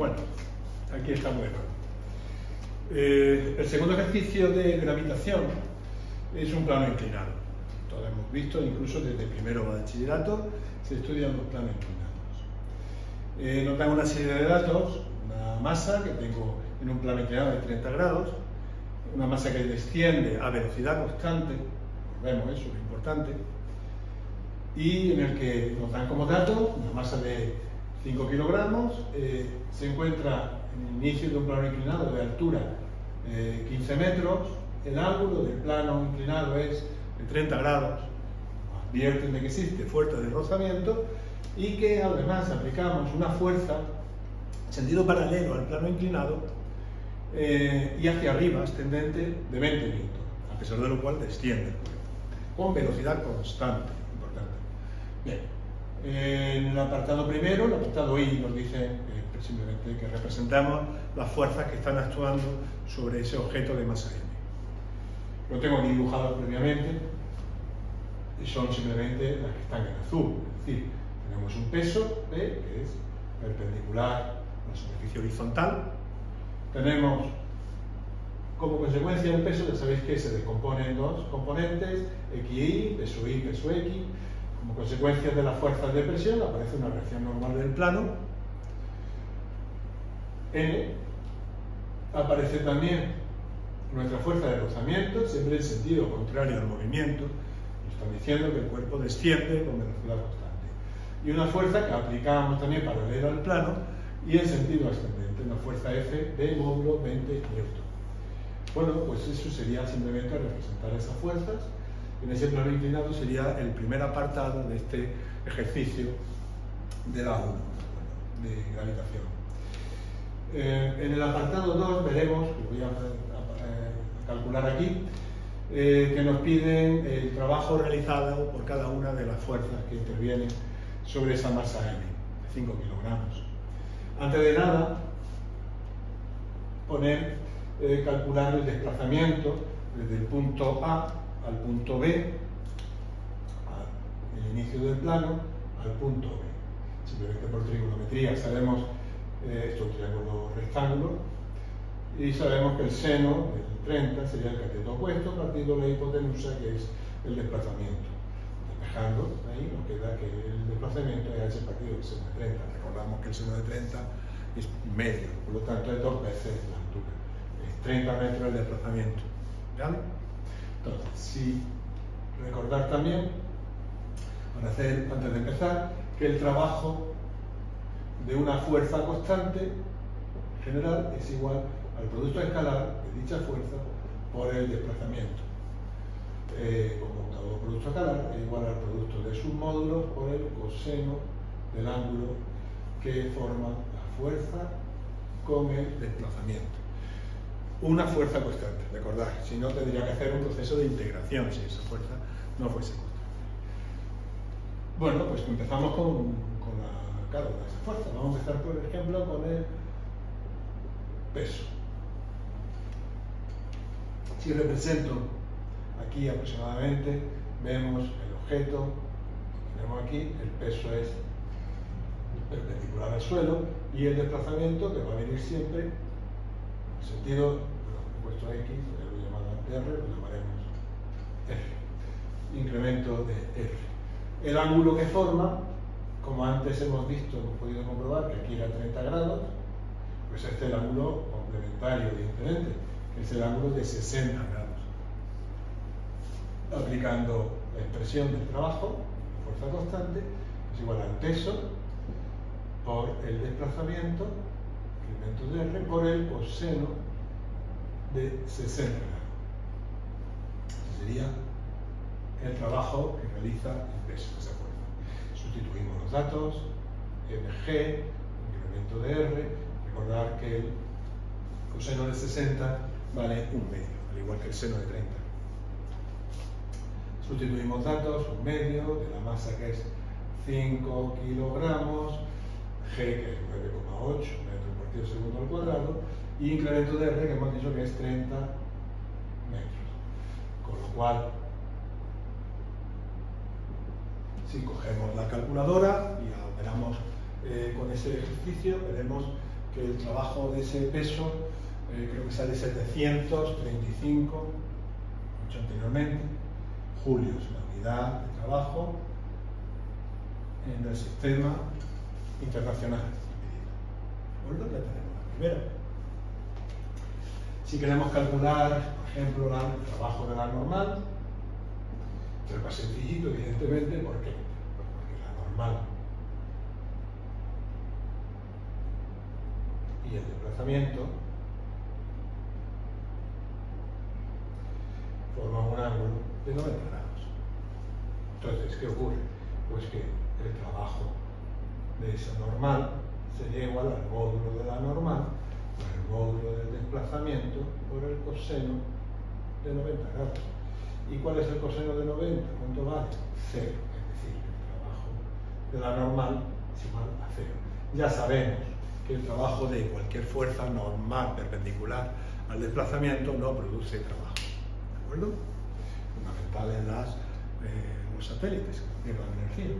Bueno, aquí estamos de nuevo. El segundo ejercicio de gravitación es un plano inclinado. Todos hemos visto, incluso desde primero bachillerato, se estudian los planos inclinados. Nos dan una serie de datos, una masa que tengo en un plano inclinado de 30 grados, una masa que desciende a velocidad constante, vemos eso, es importante, y en el que nos dan como dato una masa de 5 kilogramos, se encuentra en el inicio de un plano inclinado de altura 15 metros, el ángulo del plano inclinado es de 30 grados, advierten de que existe fuerza de rozamiento y que además aplicamos una fuerza en sentido paralelo al plano inclinado y hacia arriba ascendente de 20 newton, a pesar de lo cual desciende el cuerpo, con velocidad constante, importante. Bien, en el apartado primero, el apartado I, nos dice simplemente que representamos las fuerzas que están actuando sobre ese objeto de masa M. Lo tengo aquí dibujado previamente y son simplemente las que están en azul, es decir, tenemos un peso P que es perpendicular a la superficie horizontal. Tenemos como consecuencia del peso, ya sabéis que se decompone en dos componentes, XY, peso Y, peso X. Como consecuencia de las fuerzas de presión aparece una reacción normal del plano. N aparece también nuestra fuerza de rozamiento, siempre en sentido contrario al movimiento. Nos están diciendo que el cuerpo desciende con velocidad constante. Y una fuerza que aplicamos también paralela al plano y en sentido ascendente, una fuerza F de módulo 20 newton. Bueno, pues eso sería simplemente representar esas fuerzas. En ese plano inclinado sería el primer apartado de este ejercicio de la 1, de gravitación. En el apartado 2 veremos, que voy a calcular aquí, que nos piden el trabajo realizado por cada una de las fuerzas que intervienen sobre esa masa M, de 5 kilogramos. Antes de nada, calcular el desplazamiento desde el punto A al punto B, el inicio del plano, al punto B. Simplemente por trigonometría sabemos esto es un triángulo rectángulo y sabemos que el seno del 30 sería el cateto opuesto partido la hipotenusa, que es el desplazamiento. Despejando, ahí nos queda que el desplazamiento es h partido del seno de 30. Recordamos que el seno de 30 es medio, por lo tanto es 2 veces la altura. Es 30 metros el desplazamiento. ¿Vale? Entonces, si recordar también, antes de empezar, que el trabajo de una fuerza constante general es igual al producto escalar de dicha fuerza por el desplazamiento. Como todo producto escalar es igual al producto de sus módulos por el coseno del ángulo que forma la fuerza con el desplazamiento. Una fuerza constante, recordad, si no tendría que hacer un proceso de integración si esa fuerza no fuese constante. Bueno, pues empezamos con esa fuerza. Vamos a empezar, por ejemplo, con el peso. Si represento aquí aproximadamente, vemos el objeto, tenemos aquí, el peso es perpendicular al suelo y el desplazamiento que va a venir siempre en sentido, he puesto X, lo he llamado antes R, lo llamaremos F. Incremento de R. El ángulo que forma, como antes hemos visto, hemos podido comprobar que aquí era 30 grados, pues este es el ángulo complementario diferente, que es el ángulo de 60 grados. Aplicando la expresión del trabajo, la fuerza constante, es igual al peso por el desplazamiento, incremento de R, por el coseno de 60 grados. Ese sería el trabajo que realiza el peso, esa fuerza. Sustituimos los datos, mg, incremento de R, recordar que el coseno de 60 vale 1 medio, al igual que el seno de 30. Sustituimos datos, 1 medio, de la masa que es 5 kilogramos, g que es 9,8 metros partido segundo al cuadrado, y incremento de R que hemos dicho que es 30 metros. Con lo cual, si cogemos la calculadora y operamos con ese ejercicio, veremos que el trabajo de ese peso creo que sale 735, 8 anteriormente, julios, la unidad de trabajo en el sistema internacional. Pues lo que tenemos la primera. Si queremos calcular, por ejemplo, el trabajo de la normal, es más sencillito, evidentemente. ¿Por qué? Pues porque la normal y el desplazamiento forman un ángulo de 90 grados. Entonces, ¿qué ocurre? Pues que el trabajo de esa normal sería igual al módulo de la normal por el módulo del desplazamiento por el coseno de 90 grados. ¿Y cuál es el coseno de 90? ¿Cuánto vale? 0. Es decir, el trabajo de la normal es igual a 0. Ya sabemos que el trabajo de cualquier fuerza normal perpendicular al desplazamiento no produce trabajo. ¿De acuerdo? Fundamental en los satélites que pierdan energía.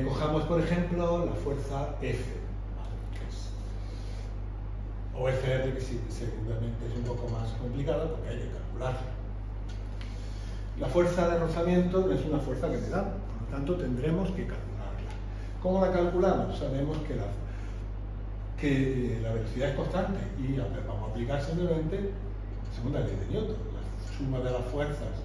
Cojamos, por ejemplo, la fuerza F, ¿vale? O FR, que seguramente es un poco más complicada porque hay que calcularla. La fuerza de rozamiento no es una fuerza que me da, por lo tanto tendremos que calcularla. ¿Cómo la calculamos? Sabemos que la velocidad es constante y vamos a aplicar simplemente la segunda ley de Newton, la suma de las fuerzas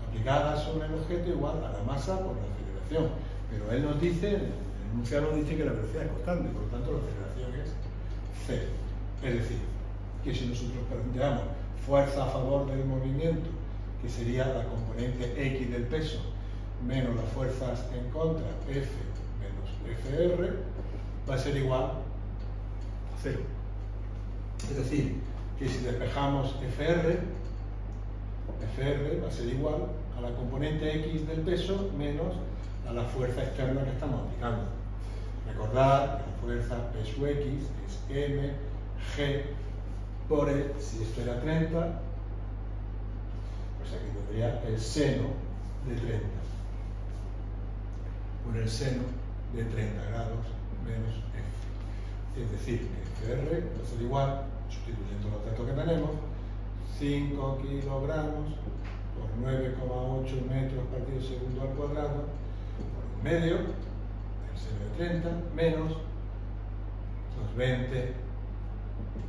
aplicadas sobre el objeto igual a la masa por la aceleración. Pero él nos dice, el enunciado nos dice que la velocidad es constante, por lo tanto la aceleración es 0. Es decir, que si nosotros planteamos fuerza a favor del movimiento, que sería la componente X del peso, menos las fuerzas en contra, F menos FR, va a ser igual a 0. Es decir, que si despejamos FR va a ser igual a la componente X del peso menos a la fuerza externa que estamos aplicando. Recordad que la fuerza P sub X es M, G, por E, si esto era 30, pues aquí tendría el seno de 30. Por el seno de 30 grados menos F. Es decir, que FR va a ser igual, sustituyendo los datos que tenemos, 5 kilogramos por 9,8 metros partido segundo al cuadrado por un medio del seno de 30 menos los 20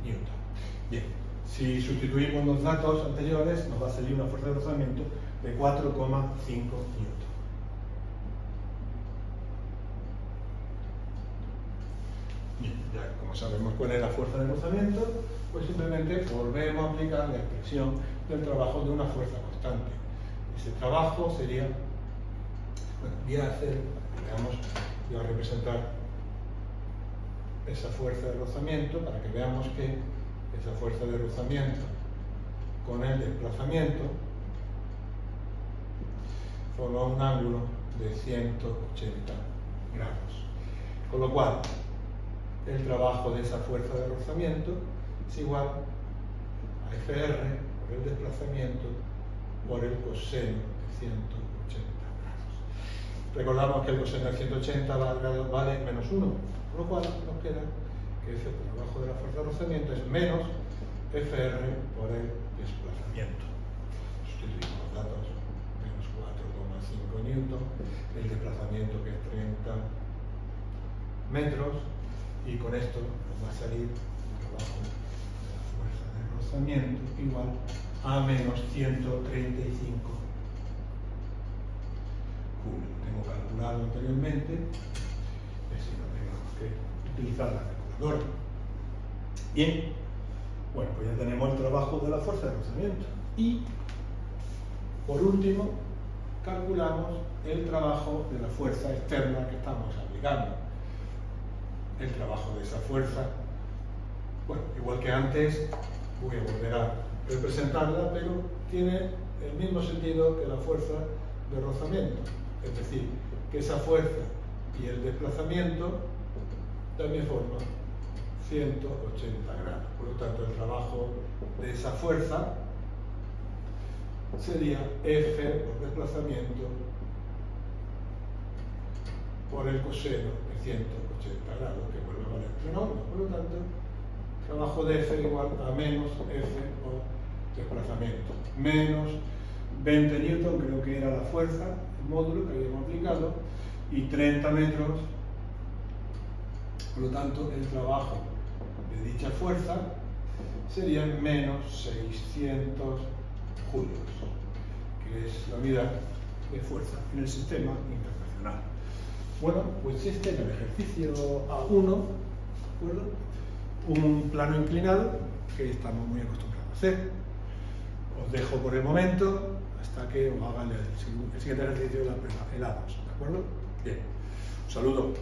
newton. Bien, si sustituimos los datos anteriores nos va a salir una fuerza de rozamiento de 4,5 newton. Bien, ya como sabemos cuál es la fuerza de rozamiento, pues simplemente volvemos a aplicar la expresión del trabajo de una fuerza constante. Ese trabajo sería, bueno, voy a representar esa fuerza de rozamiento para que veamos que esa fuerza de rozamiento con el desplazamiento forma un ángulo de 180 grados. Con lo cual, el trabajo de esa fuerza de rozamiento es igual a FR por el desplazamiento por el coseno de 180 grados. Recordamos que el coseno de 180 vale menos 1, con lo cual nos queda que ese trabajo de la fuerza de rozamiento es menos FR por el desplazamiento. Sustituimos los datos, menos 4,5 newton, el desplazamiento que es 30 metros, y con esto nos va a salir el trabajo de la fuerza de rozamiento igual a menos 135 julios. Tengo calculado anteriormente, así no tenemos que utilizar la calculadora. Bien, bueno, pues ya tenemos el trabajo de la fuerza de rozamiento. Y, por último, calculamos el trabajo de la fuerza externa que estamos aplicando. El trabajo de esa fuerza, bueno, igual que antes, voy a volver a representarla, pero tiene el mismo sentido que la fuerza de rozamiento. Es decir, que esa fuerza y el desplazamiento también forman 180 grados. Por lo tanto, el trabajo de esa fuerza sería F por desplazamiento por el coseno de 180 grados, que vuelve a valer menos 1. Por lo tanto, trabajo de F igual a menos F o desplazamiento. Menos 20 newton, creo que era la fuerza, el módulo que habíamos aplicado, y 30 metros. Por lo tanto, el trabajo de dicha fuerza sería menos 600 julios, que es la unidad de fuerza en el sistema internacional. Bueno, pues este era el ejercicio A1, ¿de acuerdo? Un plano inclinado que estamos muy acostumbrados a hacer. Os dejo por el momento hasta que os hagan el siguiente ejercicio, el A2, ¿de acuerdo? Bien, un saludo.